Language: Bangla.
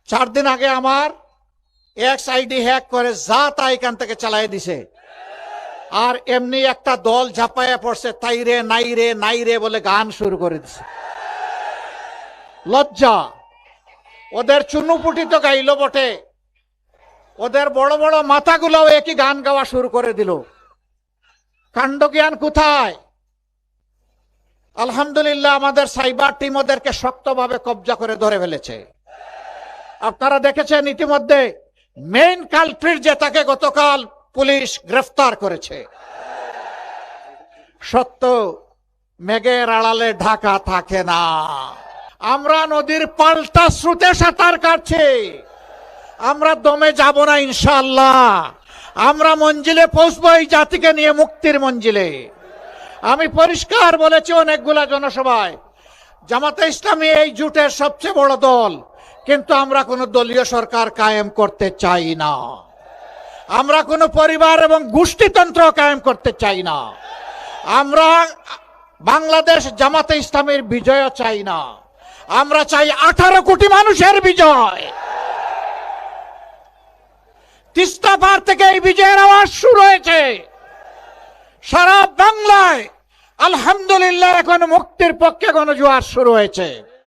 4 দিন আগে আমার এক্স আইডি হ্যাক করে যা তা এখান থেকে চালাই দিছে, আর এমনি একটা দল ঝাঁপাইয়া পড়ছে, তাই রে নাই রে নাই রে বলে গান শুরু করে দিছে। লজ্জা! ওদের চুনুপুটি তো গাইল বটে, ওদের বড় বড় মাথাগুলো একই গান গাওয়া শুরু করে দিল। কাণ্ড জ্ঞান কোথায়? আলহামদুলিল্লাহ আমাদের সাইবার টিম ওদেরকে শক্তভাবে কবজা করে ধরে ফেলেছে। আপনারা দেখেছেন ইতিমধ্যে মেইন কালপ্রিট যে, তাকে গতকাল পুলিশ গ্রেফতার করেছে। সত্য মেঘের আড়ালে ঢাকা থাকে না। আমরা নদীর পাল্টা স্রোতে সাঁতার কাটছি, আমরা দমে যাব না ইনশাআল্লাহ। আমরা মঞ্জিলে পৌঁছবো এই জাতিকে নিয়ে, মুক্তির মঞ্জিলে। আমি পরিষ্কার বলেছি অনেকগুলা জনসভায়, জামাতে ইসলামী এই জোটের সবচেয়ে বড় দল, কিন্তু আমরা কোনো দলীয় সরকার কায়েম করতে চাই না। আমরা কোনো পরিবার এবং গোষ্ঠীতন্ত্র কায়েম করতে চাই না। আমরা বাংলাদেশ জামাতে ইসলামীর বিজয় চাই না, আমরা চাই 18 কোটি মানুষের বিজয়। তিস্তা পার থেকে এই বিজয়ের আওয়াজ শুরু হয়েছে। সারা বাংলায় আলহামদুলিল্লাহ এখন মুক্তির পক্ষে গণজোয়ার শুরু হয়েছে।